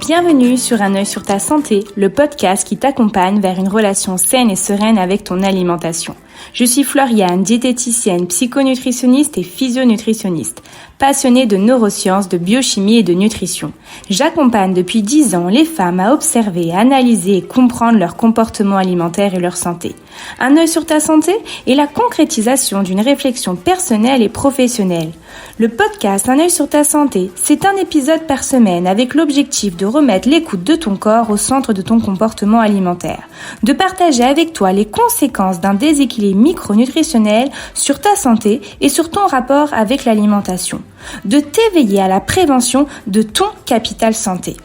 Bienvenue sur Un œil sur ta santé, le podcast qui t'accompagne vers une relation saine et sereine avec ton alimentation. Je suis Floriane, diététicienne, psychonutritionniste et physionutritionniste, passionnée de neurosciences, de biochimie et de nutrition. J'accompagne depuis 10 ans les femmes à observer, analyser et comprendre leur comportement alimentaire et leur santé. Un œil sur ta santé est la concrétisation d'une réflexion personnelle et professionnelle. Le podcast Un œil sur ta santé, c'est un épisode par semaine avec l'objectif de remettre l'écoute de ton corps au centre de ton comportement alimentaire, de partager avec toi les conséquences d'un déséquilibre micronutritionnel sur ta santé et sur ton rapport avec l'alimentation, de t'éveiller à la prévention de ton capital santé.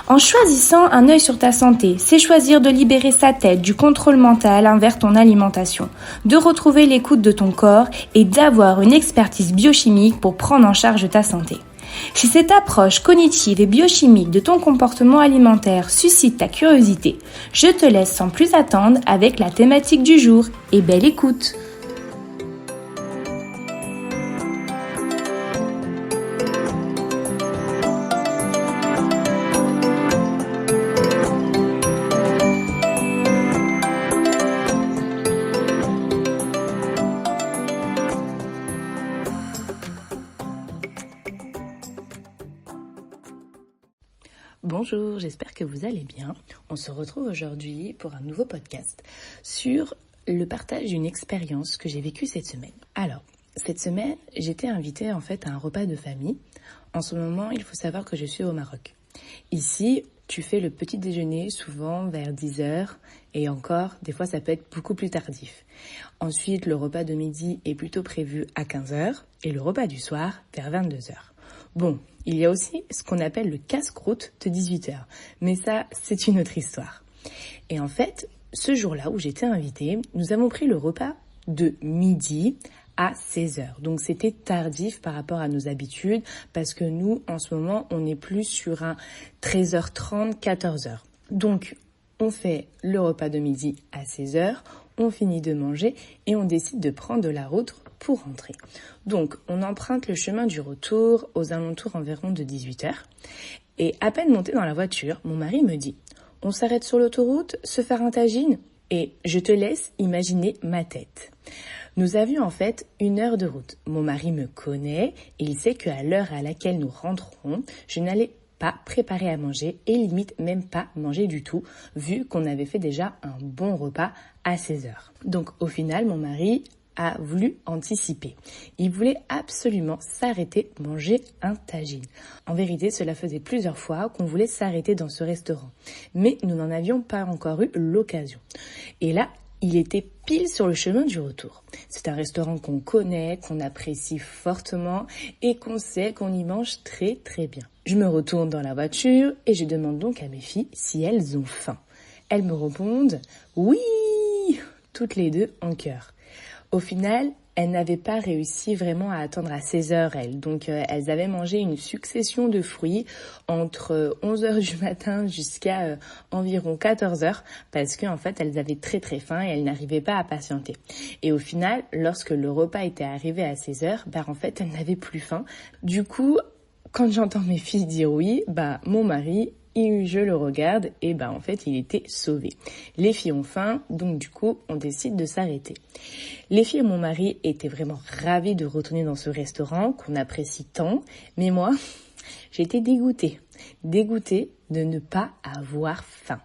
En choisissant un œil sur ta santé, c'est choisir de libérer sa tête du contrôle mental envers ton alimentation, de retrouver l'écoute de ton corps et d'avoir une expertise biochimique pour prendre en charge ta santé. Si cette approche cognitive et biochimique de ton comportement alimentaire suscite ta curiosité, je te laisse sans plus attendre avec la thématique du jour et belle écoute! Bonjour, j'espère que vous allez bien. On se retrouve aujourd'hui pour un nouveau podcast sur le partage d'une expérience que j'ai vécue cette semaine. Alors, cette semaine, j'étais invitée en fait à un repas de famille. En ce moment, il faut savoir que je suis au Maroc. Ici, tu fais le petit déjeuner souvent vers 10h et encore, des fois ça peut être beaucoup plus tardif. Ensuite, le repas de midi est plutôt prévu à 15h et le repas du soir vers 22h. Bon, il y a aussi ce qu'on appelle le casse-croûte de 18h, mais ça, c'est une autre histoire. Et en fait, ce jour-là où j'étais invitée, nous avons pris le repas de midi à 16h. Donc c'était tardif par rapport à nos habitudes, parce que nous, en ce moment, on est plus sur un 13h30, 14h. Donc, on fait le repas de midi à 16h, on finit de manger et on décide de prendre de la route pour rentrer. Donc, on emprunte le chemin du retour aux alentours environ de 18h. Et à peine monté dans la voiture, mon mari me dit « On s'arrête sur l'autoroute, se faire un tagine ?» Et je te laisse imaginer ma tête. Nous avions en fait 1 heure de route. Mon mari me connaît et il sait qu'à l'heure à laquelle nous rentrerons, je n'allais pas préparer à manger et limite même pas manger du tout, vu qu'on avait fait déjà un bon repas à 16h. Donc au final, mon mari a voulu anticiper. Il voulait absolument s'arrêter manger un tagine. En vérité, cela faisait plusieurs fois qu'on voulait s'arrêter dans ce restaurant, mais nous n'en avions pas encore eu l'occasion. Et là, il était pile sur le chemin du retour. C'est un restaurant qu'on connaît, qu'on apprécie fortement et qu'on sait qu'on y mange très très bien. Je me retourne dans la voiture et je demande donc à mes filles si elles ont faim. Elles me répondent « Oui !» toutes les deux en chœur. Au final, elles n'avaient pas réussi vraiment à attendre à 16h, elles. Donc, elles avaient mangé une succession de fruits entre 11h du matin jusqu'à environ 14h parce qu'en fait, elles avaient très très faim et elles n'arrivaient pas à patienter. Et au final, lorsque le repas était arrivé à 16h, en fait, elles n'avaient plus faim. Du coup, quand j'entends mes filles dire oui, mon mari, je le regarde et en fait il était sauvé. Les filles ont faim, donc du coup on décide de s'arrêter. Les filles et mon mari étaient vraiment ravis de retourner dans ce restaurant qu'on apprécie tant, mais moi j'étais dégoûtée de ne pas avoir faim.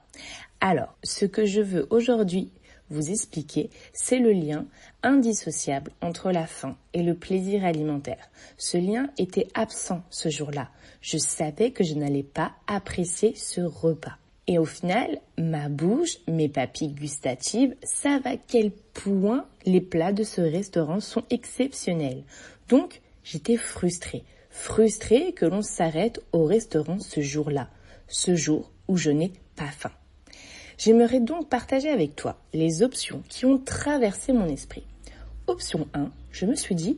Alors ce que je veux aujourd'hui vous expliquer, c'est le lien indissociable entre la faim et le plaisir alimentaire. Ce lien était absent ce jour-là. Je savais que je n'allais pas apprécier ce repas. Et au final, ma bouche, mes papilles gustatives savent à quel point les plats de ce restaurant sont exceptionnels. Donc, j'étais frustrée que l'on s'arrête au restaurant ce jour-là, ce jour où je n'ai pas faim. J'aimerais donc partager avec toi les options qui ont traversé mon esprit. Option 1, je me suis dit,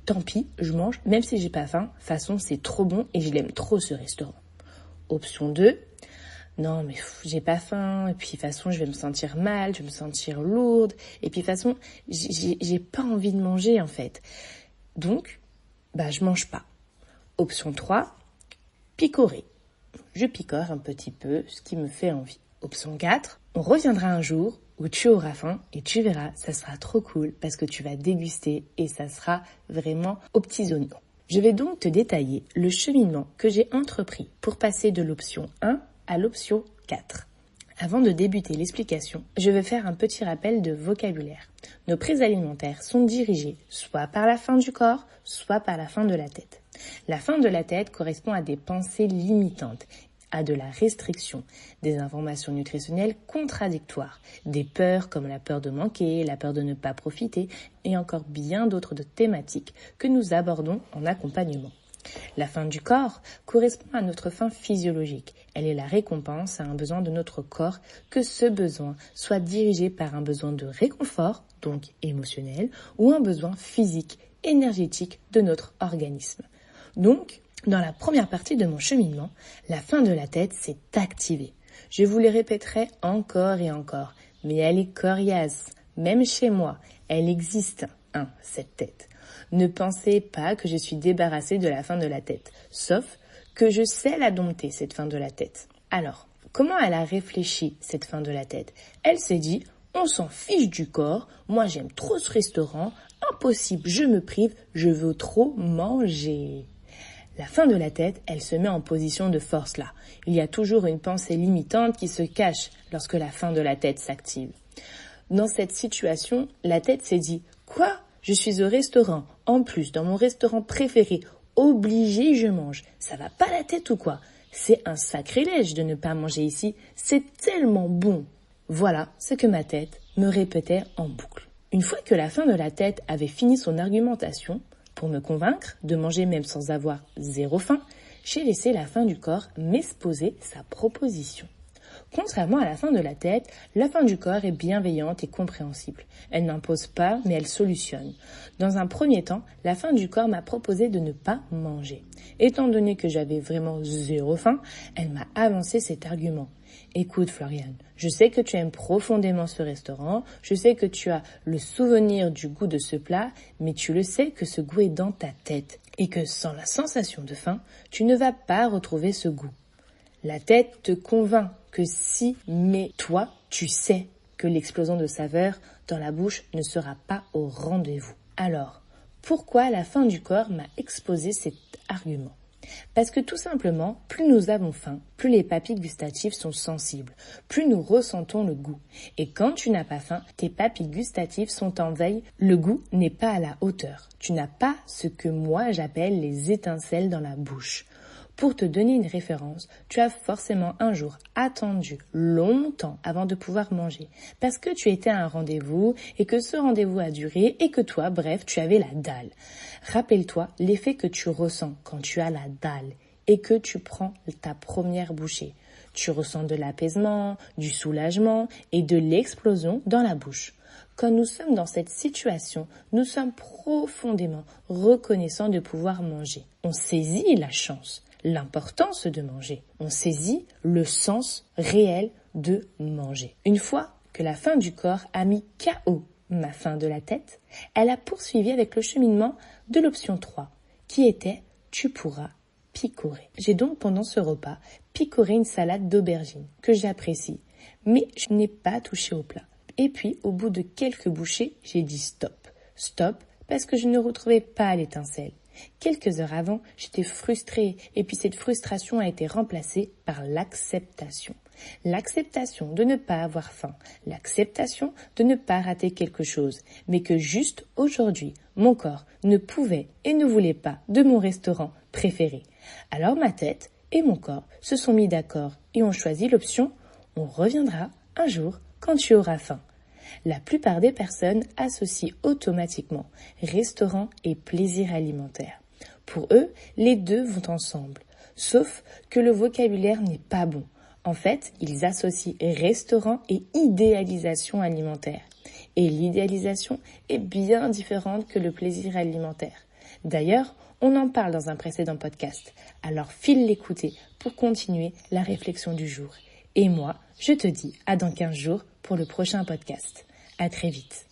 tant pis, je mange, même si j'ai pas faim, de toute façon c'est trop bon et je l'aime trop ce restaurant. Option 2, non mais j'ai pas faim, et puis de toute façon je vais me sentir mal, je vais me sentir lourde, et puis de toute façon j'ai pas envie de manger en fait. Donc, je mange pas. Option 3, picorer. Je picore un petit peu ce qui me fait envie. Option 4, on reviendra un jour où tu auras faim et tu verras, ça sera trop cool parce que tu vas déguster et ça sera vraiment aux petits oignons. Je vais donc te détailler le cheminement que j'ai entrepris pour passer de l'option 1 à l'option 4. Avant de débuter l'explication, je vais faire un petit rappel de vocabulaire. Nos prises alimentaires sont dirigées soit par la faim du corps, soit par la faim de la tête. La faim de la tête correspond à des pensées limitantes, à de la restriction, des informations nutritionnelles contradictoires, des peurs comme la peur de manquer, la peur de ne pas profiter et encore bien d'autres thématiques que nous abordons en accompagnement. La faim du corps correspond à notre faim physiologique. Elle est la récompense à un besoin de notre corps, que ce besoin soit dirigé par un besoin de réconfort, donc émotionnel, ou un besoin physique, énergétique de notre organisme. Donc, dans la première partie de mon cheminement, la faim de la tête s'est activée. Je vous le répéterai encore et encore, mais elle est coriace. Même chez moi, elle existe, cette tête. Ne pensez pas que je suis débarrassée de la faim de la tête, sauf que je sais la dompter, cette faim de la tête. Alors, comment elle a réfléchi, cette faim de la tête? Elle s'est dit, on s'en fiche du corps, moi j'aime trop ce restaurant, impossible, je me prive, je veux trop manger. La faim de la tête, elle se met en position de force là. Il y a toujours une pensée limitante qui se cache lorsque la faim de la tête s'active. Dans cette situation, la tête s'est dit « Quoi ? Je suis au restaurant. En plus, dans mon restaurant préféré, obligé, je mange. Ça va pas la tête ou quoi ? C'est un sacrilège de ne pas manger ici. C'est tellement bon. » Voilà ce que ma tête me répétait en boucle. Une fois que la faim de la tête avait fini son argumentation, pour me convaincre de manger même sans avoir zéro faim, j'ai laissé la faim du corps m'exposer sa proposition. Contrairement à la faim de la tête, la faim du corps est bienveillante et compréhensible. Elle n'impose pas, mais elle solutionne. Dans un premier temps, la faim du corps m'a proposé de ne pas manger. Étant donné que j'avais vraiment zéro faim, elle m'a avancé cet argument. Écoute Floriane, je sais que tu aimes profondément ce restaurant, je sais que tu as le souvenir du goût de ce plat, mais tu le sais que ce goût est dans ta tête et que sans la sensation de faim, tu ne vas pas retrouver ce goût. La tête te convainc que si, mais toi, tu sais que l'explosion de saveur dans la bouche ne sera pas au rendez-vous. Alors, pourquoi la faim du corps m'a exposé cet argument ? Parce que tout simplement, plus nous avons faim, plus les papilles gustatives sont sensibles, plus nous ressentons le goût. Et quand tu n'as pas faim, tes papilles gustatives sont en veille, le goût n'est pas à la hauteur. Tu n'as pas ce que moi j'appelle les étincelles dans la bouche. Pour te donner une référence, tu as forcément un jour attendu longtemps avant de pouvoir manger parce que tu étais à un rendez-vous et que ce rendez-vous a duré et que toi, bref, tu avais la dalle. Rappelle-toi l'effet que tu ressens quand tu as la dalle et que tu prends ta première bouchée. Tu ressens de l'apaisement, du soulagement et de l'explosion dans la bouche. Quand nous sommes dans cette situation, nous sommes profondément reconnaissants de pouvoir manger. On saisit la chance. L'importance de manger. On saisit le sens réel de manger. Une fois que la faim du corps a mis KO ma faim de la tête, elle a poursuivi avec le cheminement de l'option 3, qui était « tu pourras picorer ». J'ai donc pendant ce repas picoré une salade d'aubergine que j'apprécie, mais je n'ai pas touché au plat. Et puis, au bout de quelques bouchées, j'ai dit stop. Stop, parce que je ne retrouvais pas l'étincelle. Quelques heures avant, j'étais frustrée et puis cette frustration a été remplacée par l'acceptation. L'acceptation de ne pas avoir faim, l'acceptation de ne pas rater quelque chose, mais que juste aujourd'hui, mon corps ne pouvait et ne voulait pas de mon restaurant préféré. Alors ma tête et mon corps se sont mis d'accord et ont choisi l'option « on reviendra un jour quand tu auras faim ». La plupart des personnes associent automatiquement restaurant et plaisir alimentaire. Pour eux, les deux vont ensemble, sauf que le vocabulaire n'est pas bon. En fait, ils associent restaurant et idéalisation alimentaire. Et l'idéalisation est bien différente que le plaisir alimentaire. D'ailleurs, on en parle dans un précédent podcast, alors file l'écouter pour continuer la réflexion du jour. Et moi, je te dis à dans 15 jours pour le prochain podcast. À très vite.